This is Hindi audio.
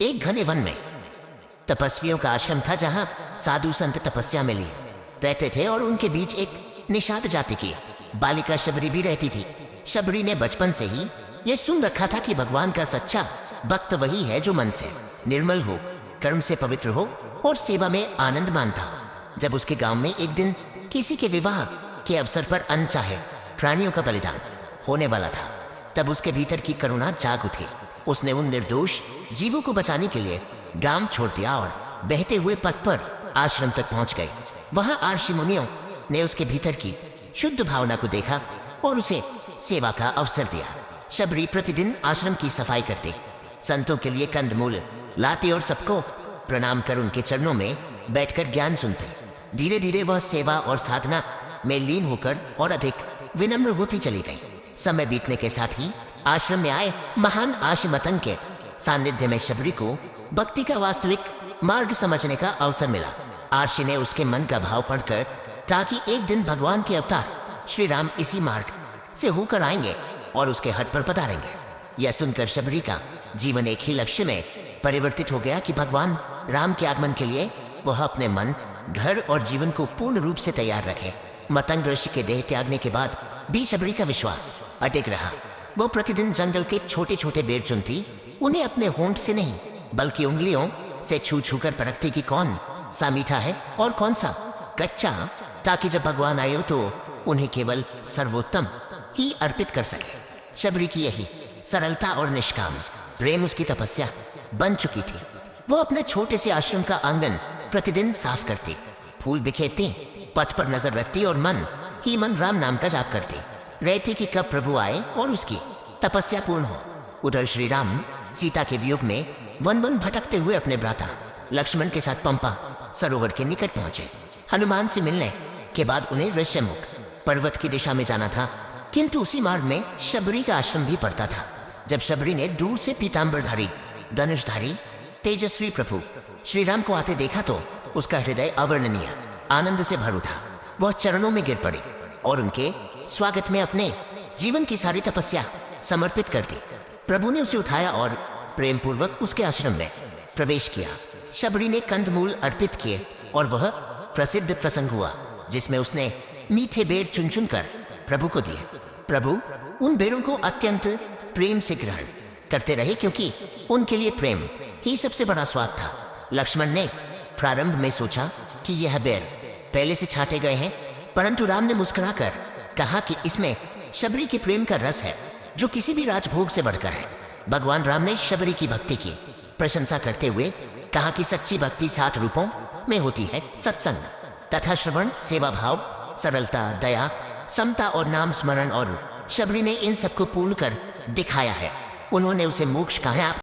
एक घने वन में तपस्वियों का आश्रम था, जहां साधु संत तपस्या में लिए रहते थे और उनके बीच एक निषाद जाति की बालिका शबरी भी रहती थी। शबरी ने बचपन से ही यह सुन रखा था कि भगवान का सच्चा भक्त वही है जो मन से निर्मल हो, कर्म से पवित्र हो और सेवा में आनंद मानता। जब उसके गांव में एक दिन किसी के विवाह के अवसर पर अनचाहे प्राणियों का बलिदान होने वाला था, तब उसके भीतर की करुणा जाग उठी। उसने उन निर्दोष जीवों को बचाने के लिए गांव छोड़ दिया और बहते हुए पथ पर आश्रम तक पहुंच गए। वहां आर्षि मुनियों ने उसके भीतर की शुद्ध भावना को देखा और उसे सेवा का अवसर दिया। शबरी प्रतिदिन आश्रम की सफाई करती, संतों के लिए कंदमूल लाती और सबको प्रणाम कर उनके चरणों में बैठकर ज्ञान सुनते। धीरे धीरे वह सेवा और साधना में लीन होकर और अधिक विनम्र होती चली गई। समय बीतने के साथ ही आश्रम में आए महान आशिमतन के सानिध्य में शबरी को भक्ति का वास्तविक मार्ग समझने का अवसर मिला। आर्षि ने उसके मन का भाव पढ़कर ताकि एक दिन भगवान के अवतार श्री राम इसी मार्ग से होकर आएंगे और उसके हट पर पधारेंगे। यह सुनकर शबरी का जीवन एक ही लक्ष्य में परिवर्तित हो गया कि भगवान राम के आगमन के लिए वह अपने मन, घर और जीवन को पूर्ण रूप से तैयार रखे। मतंग ऋषि के देह त्यागने के बाद भी शबरी का विश्वास अटक रहा। वो प्रतिदिन जंगल के छोटे छोटे बेर चुनती, उन्हें अपने होंठ से नहीं बल्कि उंगलियों से छू छू कर परखती कि कौन सा मीठा है और कौन सा कच्चा, ताकि जब भगवान आए तो उन्हें केवल सर्वोत्तम ही अर्पित कर सके। शबरी की यही सरलता और निष्काम प्रेम उसकी तपस्या बन चुकी थी। वो अपने छोटे से आश्रम का आंगन प्रतिदिन साफ करती, फूल बिखेरती, पथ पर नजर रखती और मन ही मन राम नाम का जाप करती रहती कि कब प्रभु आए और उसकी तपस्या पूर्ण हो। उधर श्री राम सीता के वियोग में वन वन भटकते हुए अपने भ्राता लक्ष्मण के साथ पंपा सरोवर के निकट पहुंचे। हनुमान से मिलने के बाद उन्हें ऋष्यमुख पर्वत की दिशा में जाना था, किंतु उसी मार्ग में शबरी का आश्रम भी पड़ता था। जब शबरी ने दूर से पीताम्बरधारी धनुषधारी तेजस्वी प्रभु श्री राम को आते देखा तो उसका हृदय अवर्णनीय आनंद से भर उठा। वह चरणों में गिर पड़ी और उनके स्वागत में अपने जीवन की सारी तपस्या समर्पित कर दी। प्रभु ने उसे उठाया और प्रेम पूर्वक उसके आश्रम में प्रवेश किया। शबरी ने कंदमूल अर्पित किए और वह प्रसिद्ध प्रसंग हुआ जिसमें उसने मीठे बेर चुन चुन कर प्रभु को दिए। प्रभु उन बेरों को अत्यंत प्रेम से ग्रहण करते रहे, क्योंकि उनके लिए प्रेम ही सबसे बड़ा स्वाद था। लक्ष्मण ने प्रारंभ में सोचा कि यह बेर पहले से छाटे गए हैं, परंतु राम ने मुस्कुराकर कहा कि इसमें शबरी के प्रेम का रस है जो किसी भी राजभोग से बढ़कर है। भगवान राम ने शबरी की भक्ति की प्रशंसा करते हुए कहा कि सच्ची भक्ति 7 रूपों में होती है: सत्संग तथा श्रवण, सेवा भाव, सरलता, दया, समता और नाम स्मरण। और शबरी ने इन सबको पूर्ण कर दिखाया है। उन्होंने उसे मोक्ष कहा है।